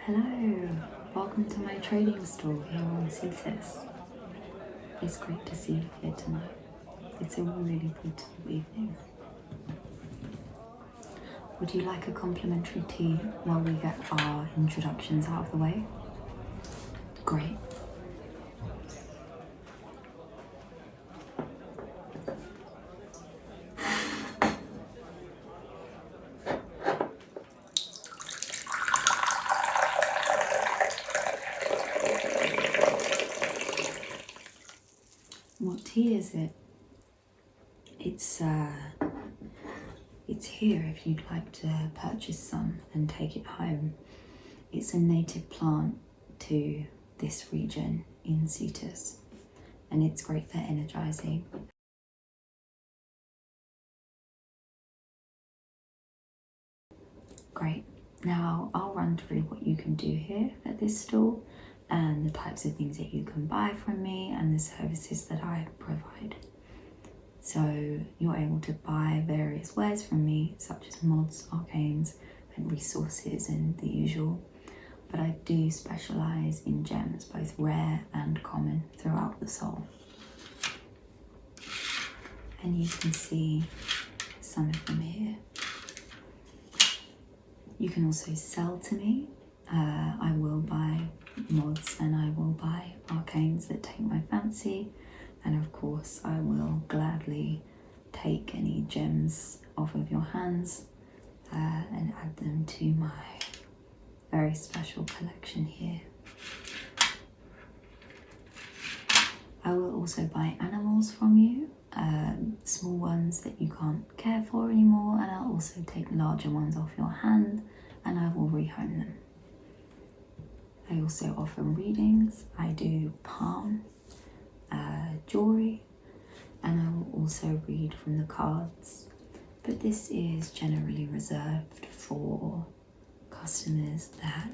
Hello, welcome to my trading store here on Cetus. It's great to see you here tonight. It's a really beautiful evening. Would you like a complimentary tea while we get our introductions out of the way? Great. What tea is it? It's here if you'd like to purchase some and take it home. It's a native plant to this region in Cetus, and it's great for energizing. Great. Now I'll run through what you can do here at this stall and the types of things that you can buy from me and the services that I provide. So you're able to buy various wares from me, such as mods, arcanes, and resources and the usual. But I do specialize in gems, both rare and common, throughout the soul. And you can see some of them here. You can also sell to me. I will buy mods and I will buy arcanes that take my fancy. And of course, I will gladly take any gems off of your hands and add them to my very special collection here. I will also buy animals from you, small ones that you can't care for anymore, and I'll also take larger ones off your hand and I will rehome them. I also offer readings. I do palm, jewelry, and I will also read from the cards, but this is generally reserved for customers that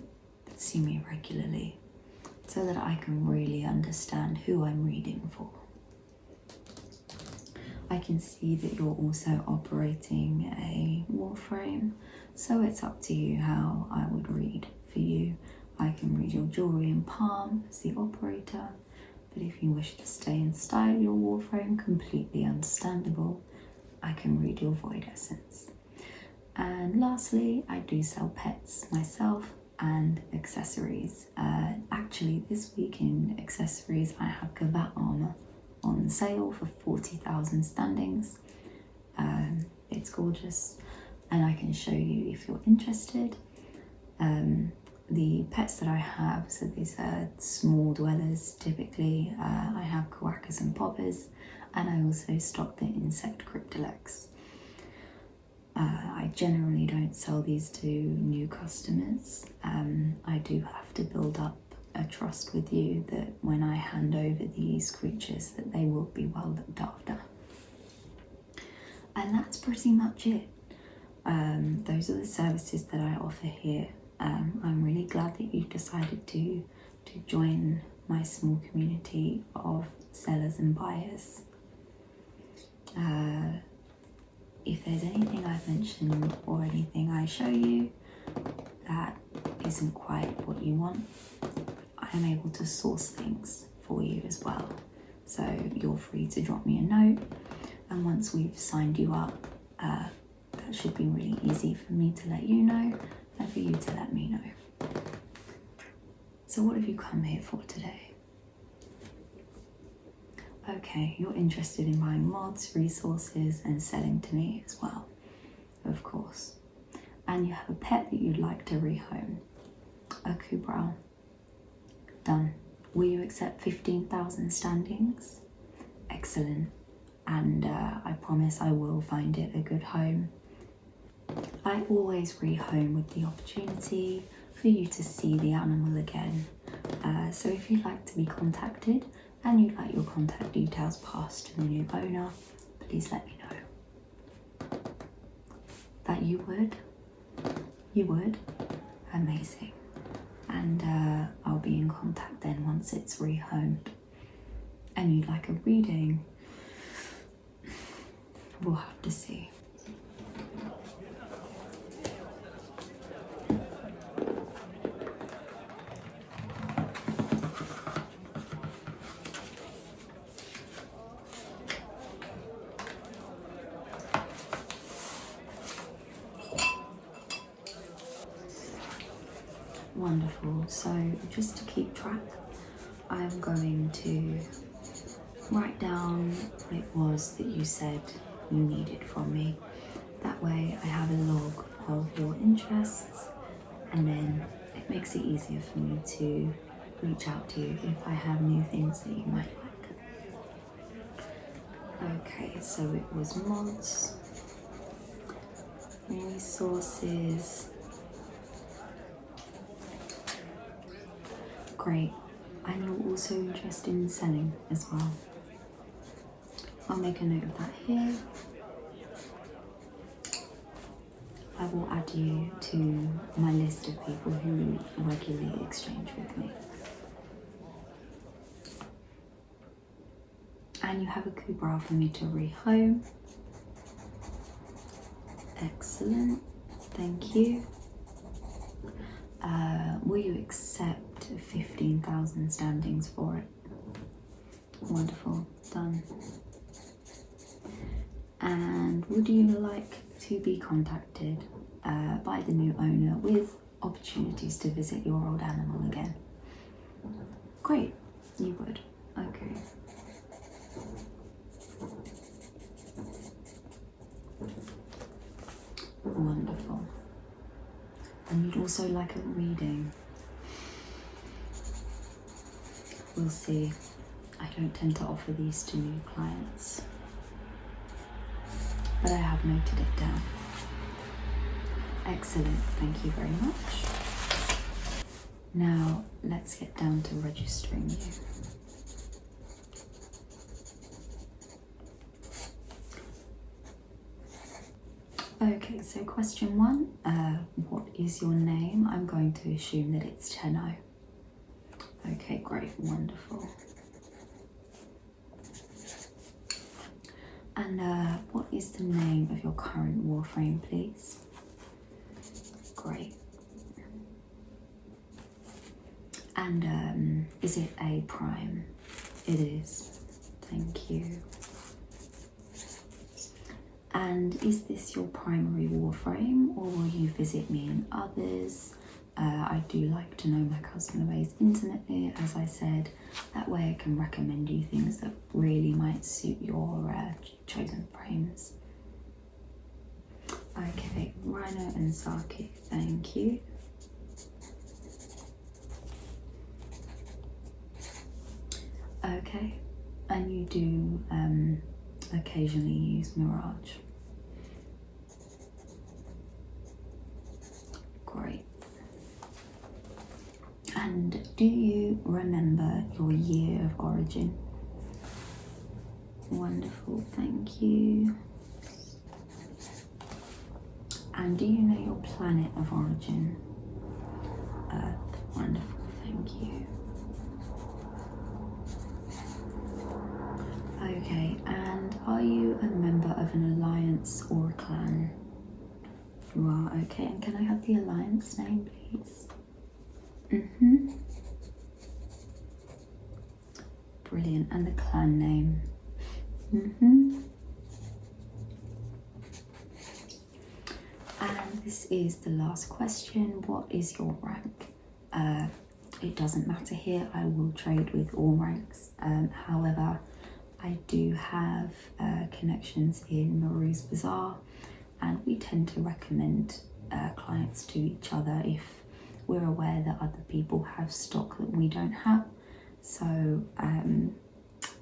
see me regularly so that I can really understand who I'm reading for. I can see that you're also operating a Warframe, so it's up to you how I would read for you. I can read your jewelry in palm as the operator, but if you wish to stay in style your Warframe, completely understandable, I can read your void essence. And lastly, I do sell pets myself and accessories. Actually, this week in accessories, I have Kavat armor on sale for 40,000 standings. It's gorgeous, and I can show you if you're interested. The pets that I have, so these are small dwellers typically. I have quackers and poppers, and I also stock the insect cryptolex. I generally don't sell these to new customers. I do have to build up a trust with you that when I hand over these creatures that they will be well looked after. And that's pretty much it. Those are the services that I offer here. I'm really glad that you've decided to join my small community of sellers and buyers. If there's anything I've mentioned or anything I show you that isn't quite what you want, I am able to source things for you as well. So you're free to drop me a note, and once we've signed you up, that should be really easy for me to let you know and for you to let me know. So what have you come here for today? Okay, you're interested in buying mods, resources, and selling to me as well, of course. And you have a pet that you'd like to rehome. A Kubrow. Done. Will you accept 15,000 standings? Excellent. And I promise I will find it a good home. I always rehome with the opportunity for you to see the animal again. So if you'd like to be contacted and you'd like your contact details passed to the new owner, please let me know. That you would? You would? Amazing. And I'll be in contact then once it's rehomed. And you'd like a reading? We'll have to see. Wonderful. So just to keep track, I'm going to write down what it was that you said you needed from me. That way I have a log of your interests, and then it makes it easier for me to reach out to you if I have new things that you might like. Okay, so it was mods, resources. Great. And you're also interested in selling as well. I'll make a note of that here. I will add you to my list of people who regularly exchange with me. And you have a Kubrow for me to rehome. Excellent, thank you. Will you accept 15,000 standings for it? Wonderful, done. And would you like to be contacted by the new owner with opportunities to visit your old animal again? Great, you would. Okay. Wonderful. And you'd also like a reading. We'll see. I don't tend to offer these to new clients, but I have noted it down. Excellent, thank you very much. Now let's get down to registering you. Okay, so question 1, what is your name? I'm going to assume that it's Tenno. Okay, great, wonderful. And what is the name of your current Warframe, please? Great. And is it a prime? It is. Thank you. And is this your primary Warframe, or will you visit me in others? I do like to know my customer base intimately, as I said. That way I can recommend you things that really might suit your chosen frames. Okay, Rhino and Saki, thank you. Okay, and you do occasionally use Mirage. Great. And do you remember your year of origin? Wonderful, thank you. And do you know your planet of origin? Earth. Wonderful, thank you. Okay, and are you a member of an alliance or a clan? You are, okay, and can I have the alliance name, please? Brilliant, and the clan name? And this is the last question. What is your rank? It doesn't matter here, I will trade with all ranks. However, I do have connections in Maru's Bazaar, and we tend to recommend clients to each other if we're aware that other people have stock that we don't have. So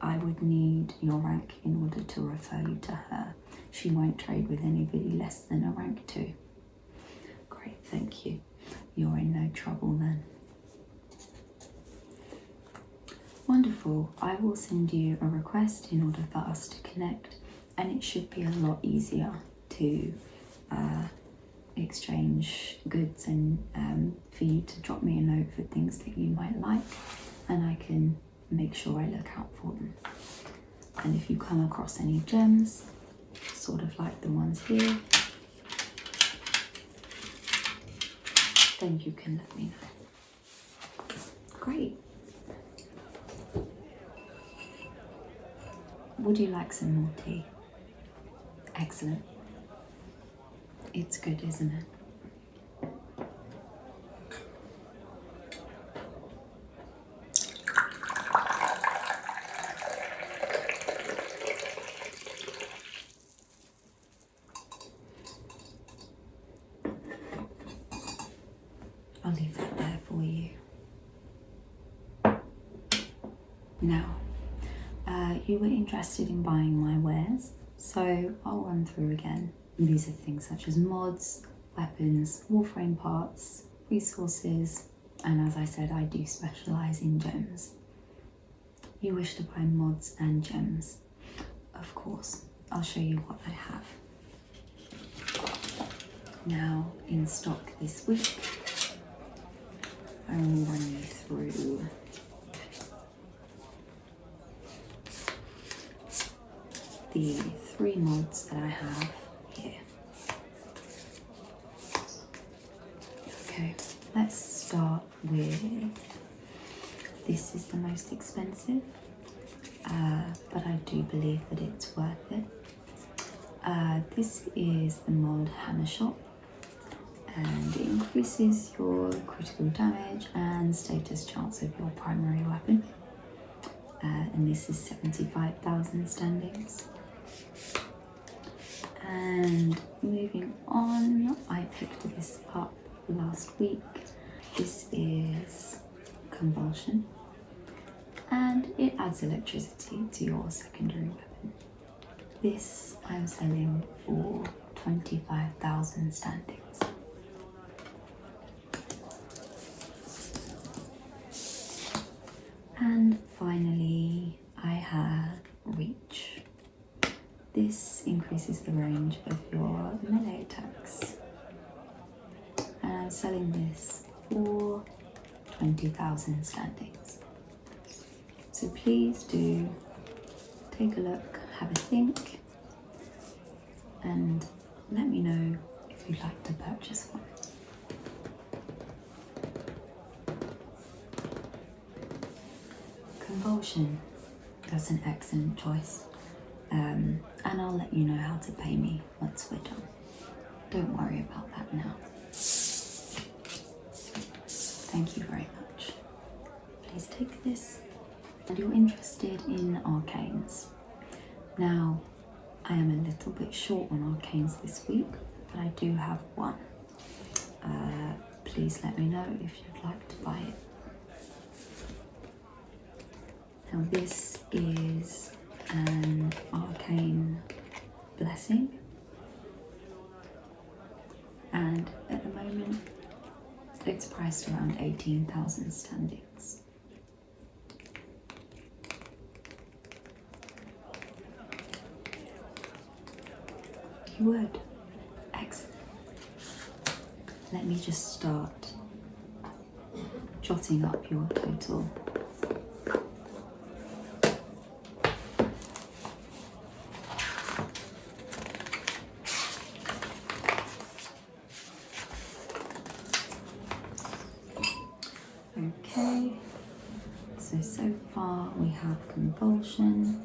I would need your rank in order to refer you to her. She won't trade with anybody less than a rank 2. Great, thank you. You're in no trouble then. Wonderful. I will send you a request in order for us to connect, and it should be a lot easier to exchange goods and for you to drop me a note for things that you might like, and I can make sure I look out for them. And if you come across any gems, sort of like the ones here, then you can let me know. Great. Would you like some more tea? Excellent. It's good, isn't it? I'll leave that there for you. Now, you were interested in buying my wares, so I'll run through again. These are things such as mods, weapons, Warframe parts, resources, and as I said, I do specialise in gems. You wish to buy mods and gems. Of course, I'll show you what I have. Now, in stock this week, I will run you through the 3 mods that I have here. Okay, let's start with, this is the most expensive, but I do believe that it's worth it. This is the mod Hammer Shot, and it increases your critical damage and status chance of your primary weapon. And this is 75,000 standings. And moving on, I picked this up last week. This is Convulsion, and it adds electricity to your secondary weapon. This I'm selling for 25,000 standings. And finally, I have Reach. This increases the range of your melee attacks. And I'm selling this for 20,000 standings. So please do take a look, have a think, and let me know if you'd like to purchase one. Convulsion, that's an excellent choice, and I'll let you know how to pay me once we're done. Don't worry about that now. Thank you very much. Please take this. And you're interested in arcanes. Now, I am a little bit short on arcanes this week, but I do have one. Please let me know if you'd like to buy it. Now this is an arcane blessing, and at the moment it's priced around 18,000 standings. You would? Excellent. Let me just start jotting up your total. Okay, so far we have Convulsion,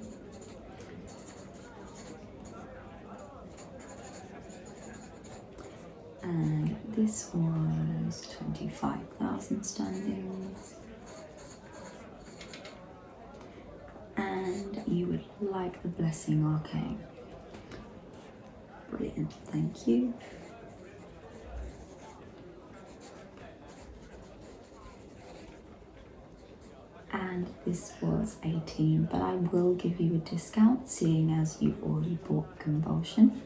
and this was 25,000 standings, and you would like the Blessing Arcane. Brilliant, thank you. And this was 18, but I will give you a discount seeing as you've already bought Convulsion.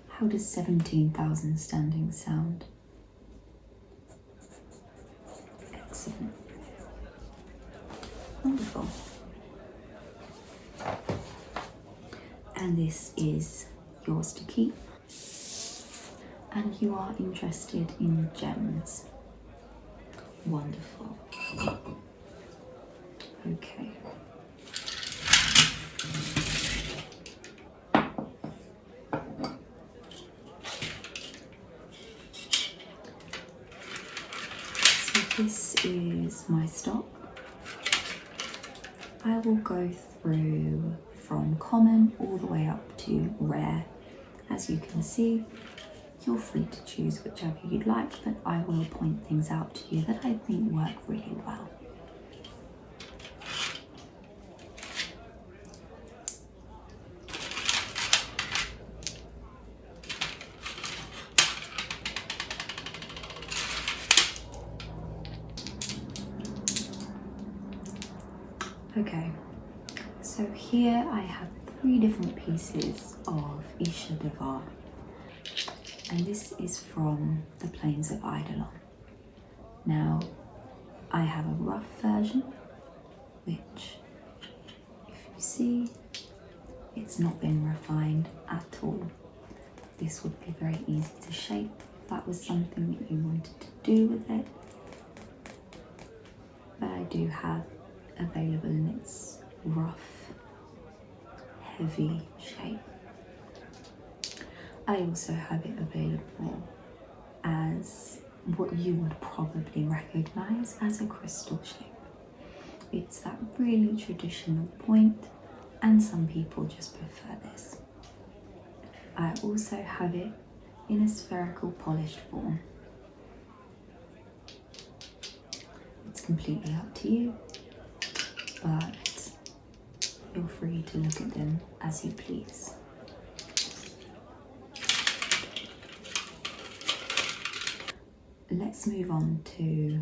How does 17,000 standings sound? Excellent. Wonderful. And this is yours to keep. And you are interested in gems. Wonderful. Okay. So this is my stock. I will go through from common all the way up to rare. As you can see, you're free to choose whichever you'd like, but I will point things out to you that I think work really well. Okay, so here I have 3 different pieces of Isha Devar, and this is from the Plains of Eidolon. Now, I have a rough version, which, if you see, it's not been refined at all. This would be very easy to shape if that was something that you wanted to do with it. But I do have available in its rough, heavy shape. I also have it available as what you would probably recognize as a crystal shape. It's that really traditional point, and some people just prefer this. I also have it in a spherical polished form. It's completely up to you, but feel free to look at them as you please. Let's move on to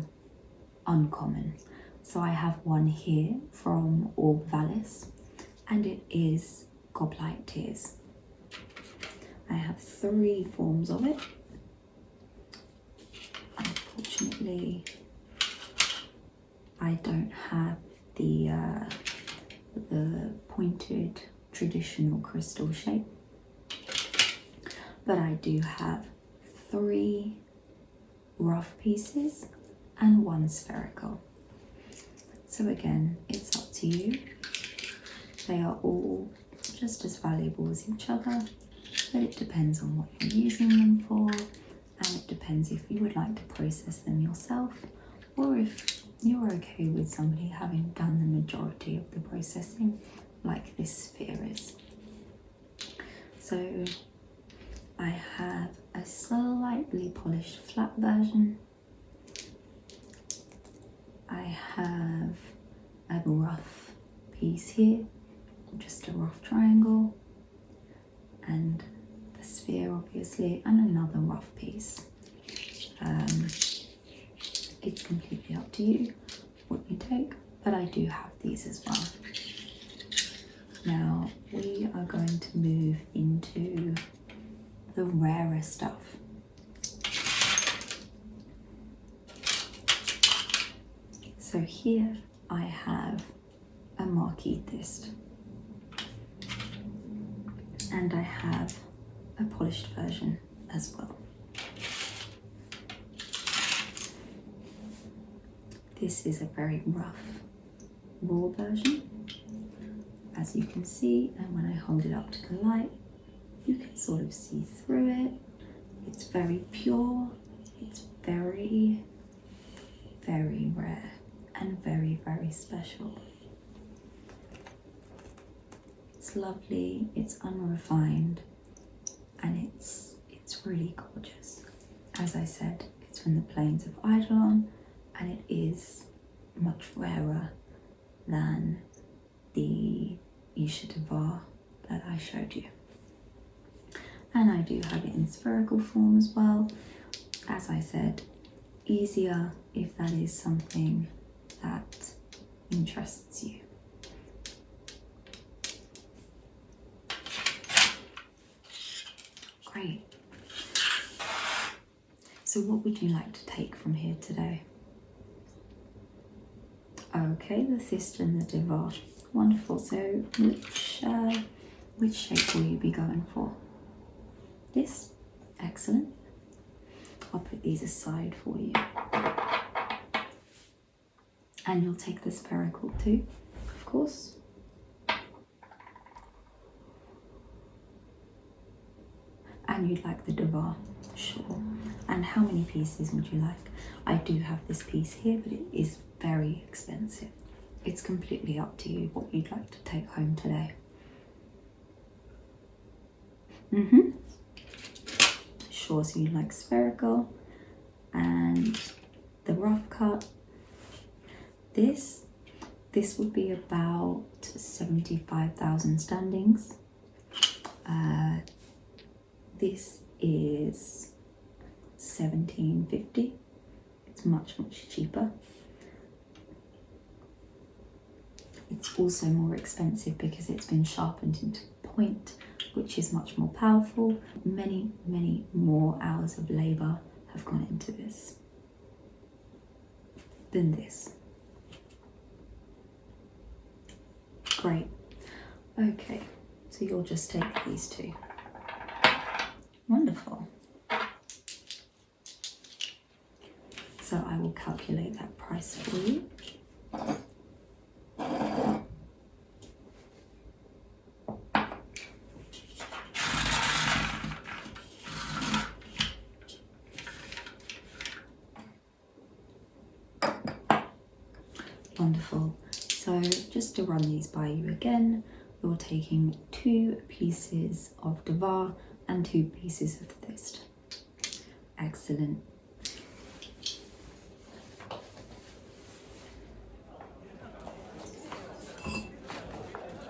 uncommon. So I have one here from Orb Valis, and it is Goblite Tears. I have 3 forms of it. Unfortunately, I don't have the pointed traditional crystal shape, but I do have 3 rough pieces and 1 spherical. So again, it's up to you. They are all just as valuable as each other, but it depends on what you're using them for, and it depends if you would like to process them yourself, or if you're okay with somebody having done the majority of the processing, like this sphere is. So I have a slightly polished flat version. I have a rough piece here, just a rough triangle, and the sphere obviously, and another rough piece. It's completely up to you what you take, but I do have these as well. Now we are going to move into the rarer stuff. So here I have a Marquethist, and I have a polished version as well. This is a very rough, raw version, as you can see, and when I hold it up to the light, you can sort of see through it. It's very pure, it's very, very rare, and very, very special. It's lovely, it's unrefined, and it's really gorgeous. As I said, it's from the Plains of Eidolon, and it is much rarer than the Isha Devar that I showed you. And I do have it in spherical form as well. As I said, easier if that is something that interests you. Great. So what would you like to take from here today? Okay, the Thist and the Devar. Wonderful. So which shape will you be going for? This? Excellent. I'll put these aside for you. And you'll take the spherical too, of course. And you'd like the Devar, sure. And how many pieces would you like? I do have this piece here, but it is very expensive. It's completely up to you what you'd like to take home today. Sure, so you'd like spherical and the rough cut. This would be about 75,000 standings. This is 1750. It's much cheaper. It's also more expensive because it's been sharpened into point, which is much more powerful. Many, many more hours of labour have gone into this than this. Great. Okay, so you'll just take these two. Wonderful. So I will calculate that price for you. Wonderful. So just to run these by you again, you're taking 2 pieces of Devar and 2 pieces of Thist. Excellent.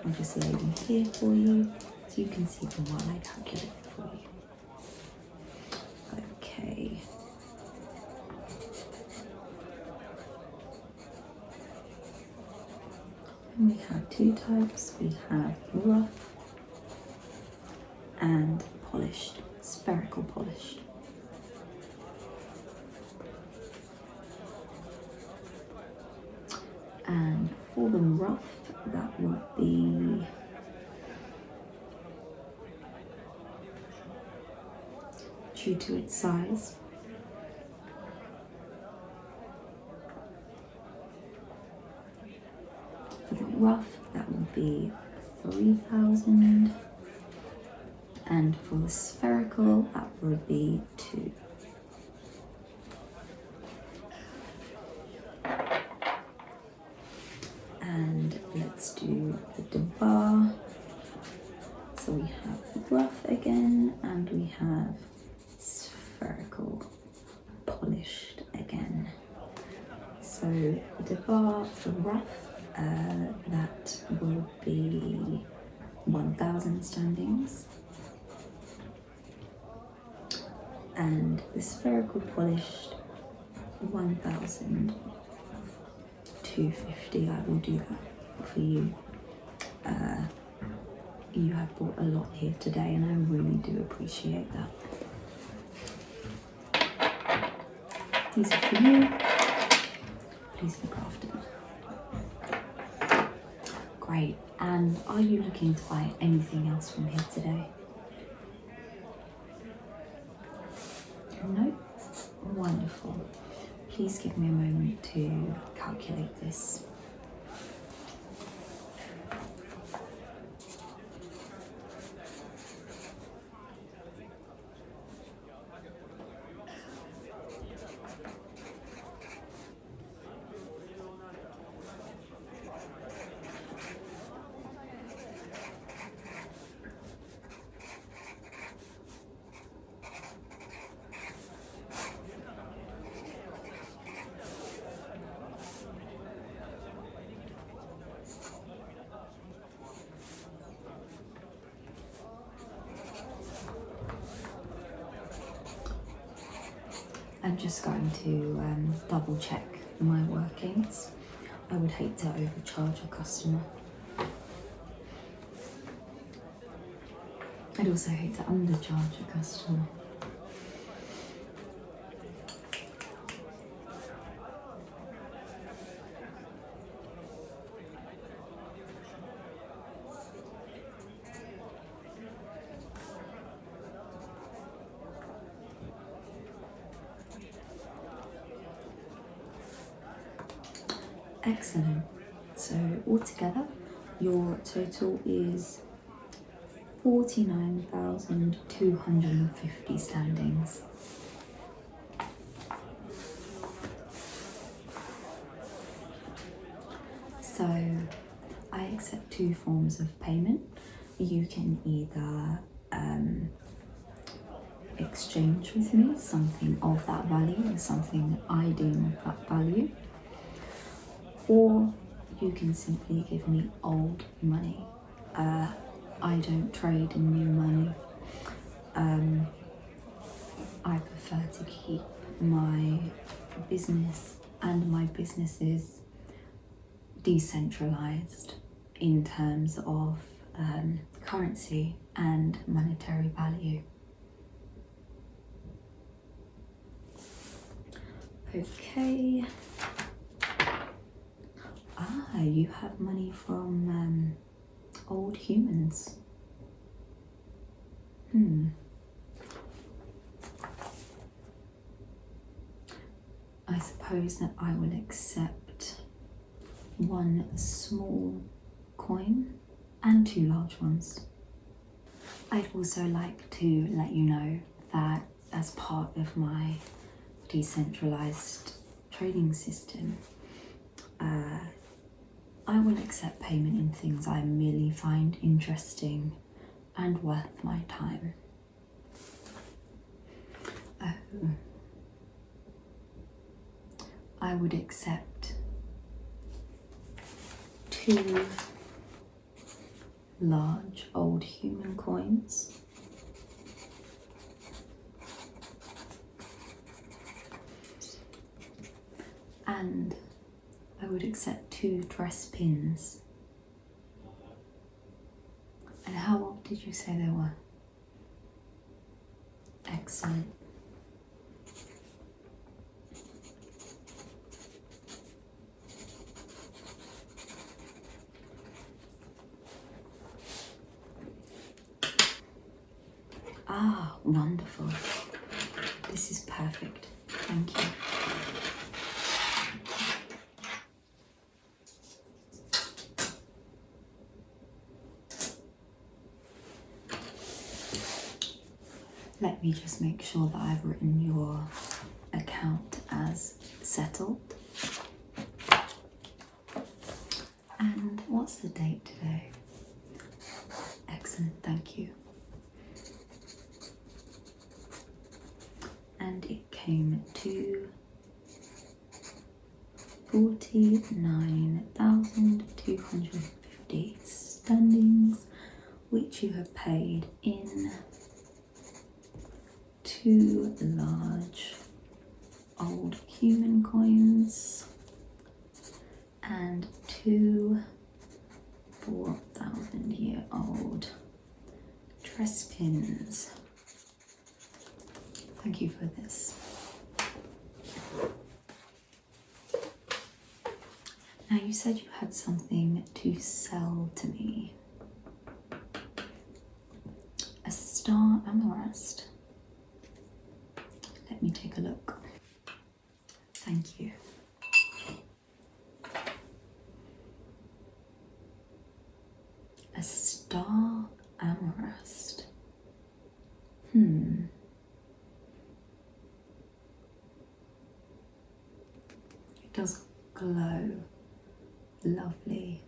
I'll just lay them here for you so you can see them while I calculate for you. Okay. And we have 2 types. We have rough and polished, spherical polished. And for the rough, that will be due to its size. For the rough, that will be 3,000, and for the spherical, that will be 2. And let's do the Devar. So we have rough again, and we have spherical polished again. So Devar for rough, that will be 1,000 standings. And the spherical polished, 1,250. I will do that for you. You have bought a lot here today, and I really do appreciate that. These are for you. Please look after them. Great. And are you looking to buy anything else from here today? No? Wonderful. Please give me a moment to calculate this. I'm just going to double check my workings. I would hate to overcharge a customer. I'd also hate to undercharge a customer. Excellent. So altogether, your total is 49,250 standings. So I accept 2 forms of payment. You can either exchange with me something of that value or something I deem of that value, or you can simply give me old money. I don't trade in new money. I prefer to keep my business and my business's decentralized in terms of currency and monetary value. Okay. You have money from old humans. I suppose that I will accept one small coin and 2 large ones. I'd also like to let you know that as part of my decentralized trading system, I will accept payment in things I merely find interesting and worth my time. I would accept 2 large old human coins, and I would accept 2 dress pins. And how old did you say they were? Excellent. Wonderful. This is perfect. Thank you. Let me just make sure that I've written your account as settled. And what's the date today? Excellent, thank you. And it came to 49,250 standings, which you have paid in 2 large old human coins and 2 4,000-year-old dress pins. Thank you for this. Now, you said you had something to sell to me. A star amethyst. Let me take a look. Thank you. A star amethyst. It does glow. Lovely.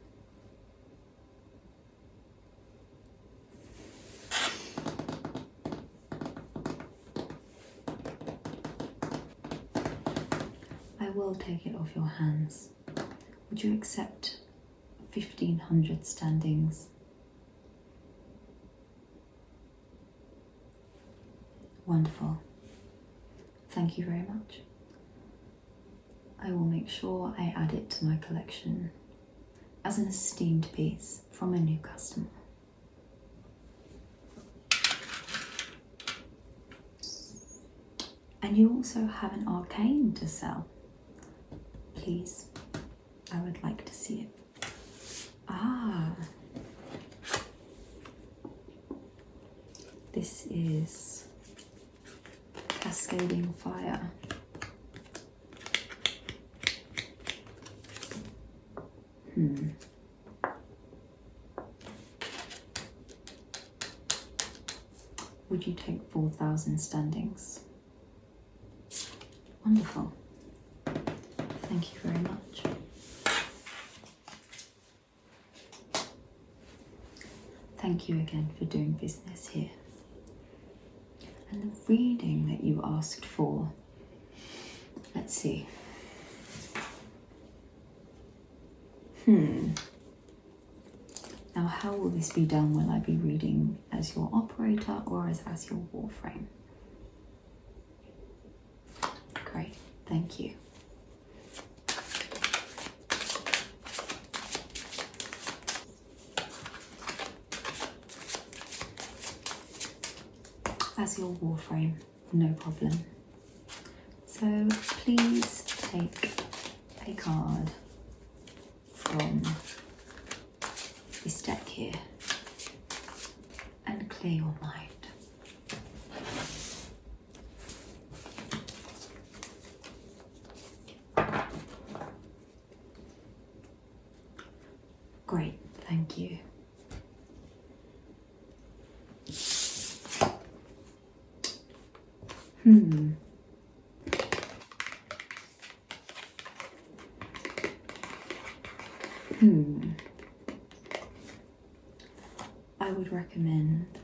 I will take it off your hands. Would you accept 1,500 standings? Wonderful. Thank you very much. I will make sure I add it to my collection as an esteemed piece from a new customer. And you also have an arcane to sell. Please, I would like to see it. This is Cascading Fire. Would you take 4,000 standings? Wonderful. Thank you very much. Thank you again for doing business here. And the reading that you asked for, let's see. Now, how will this be done? Will I be reading as your operator or as your Warframe? Great, thank you. as your Warframe, no problem. So please take a card from this deck here and clear your mind. Great, thank you. I would recommend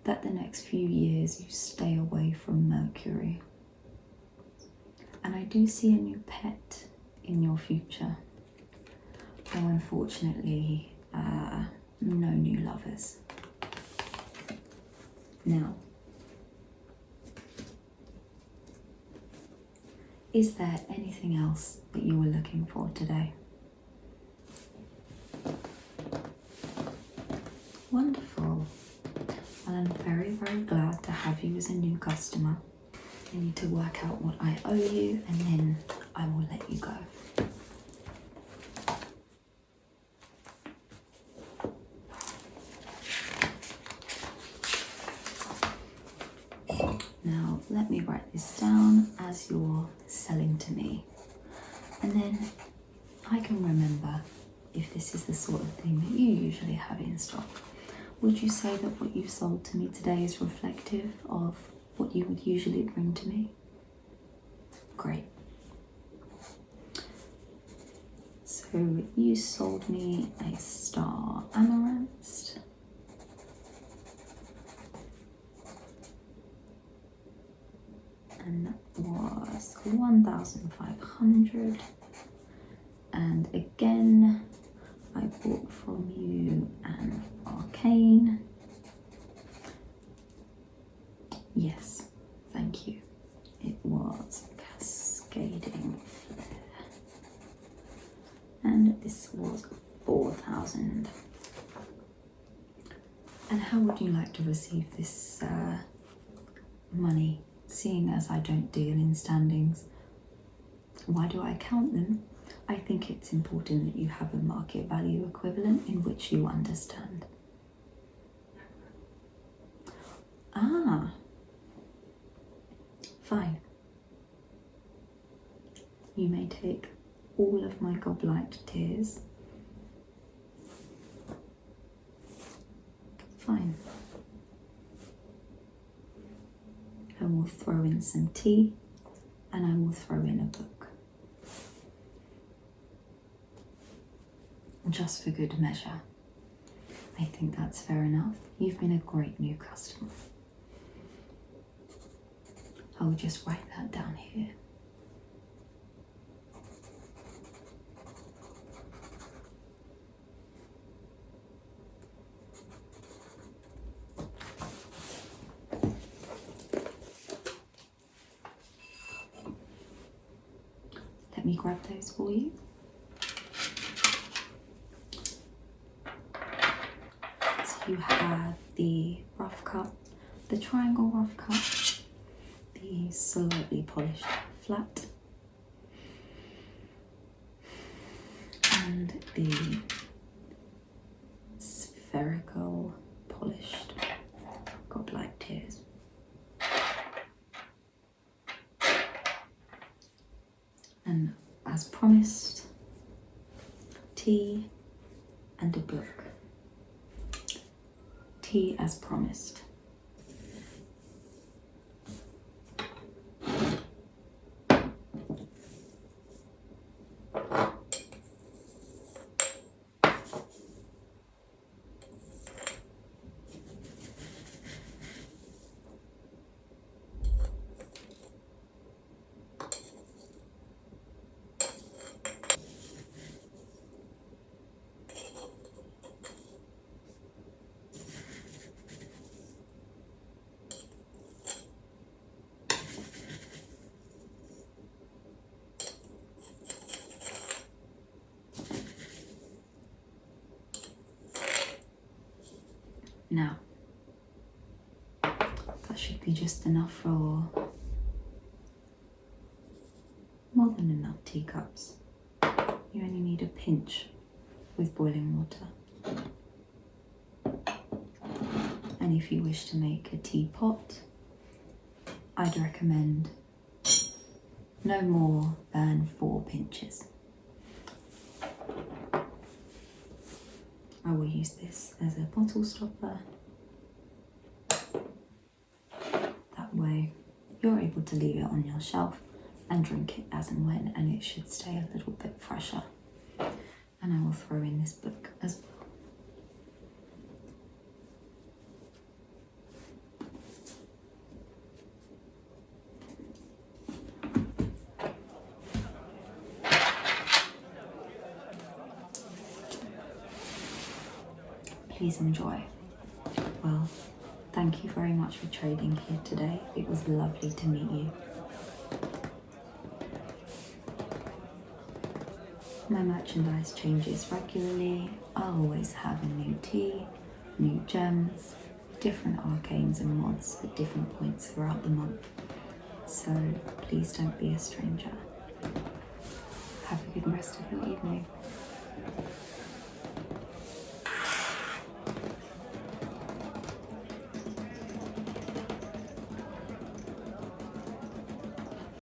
that the next few years you stay away from Mercury. And I do see a new pet in your future. Though unfortunately, no new lovers. Now, is there anything else that you were looking for today? Wonderful. Well, I'm very, very glad to have you as a new customer. I need to work out what I owe you and then I will let you go. Now, let me write this down as you're selling to me. And then I can remember if this is the sort of thing that you usually have in stock. Would you say that what you've sold to me today is reflective of what you would usually bring to me? Great. So you sold me a star amaranth. And that was 1,500. And again, I bought from you an arcane. Yes, thank you. It was cascading flare. And this was 4,000. And how would you like to receive this money, seeing as I don't deal in standings? Why do I count them? I think it's important that you have a market value equivalent in which you understand. Ah, fine. You may take all of my goblite tears. Fine. I will throw in some tea and I will throw in a book. Just for good measure. I think that's fair enough. You've been a great new customer. I'll just write that down here. Let me grab those for you. You have the rough cut, the triangle rough cut, the slightly polished flat, and the spherical polished goblite tears. And as promised, tea and a book. Tea as promised. Now, that should be just enough for more than enough teacups. You only need a pinch with boiling water. And if you wish to make a teapot, I'd recommend no more than 4 pinches. I will use this as a bottle stopper. That way you're able to leave it on your shelf and drink it as and when, and it should stay a little bit fresher. And I will throw in this book as well. Please enjoy. Well, thank you very much for trading here today. It was lovely to meet you. My merchandise changes regularly. I'll always have a new tea, new gems, different arcanes and mods at different points throughout the month. So please don't be a stranger. Have a good rest of your evening.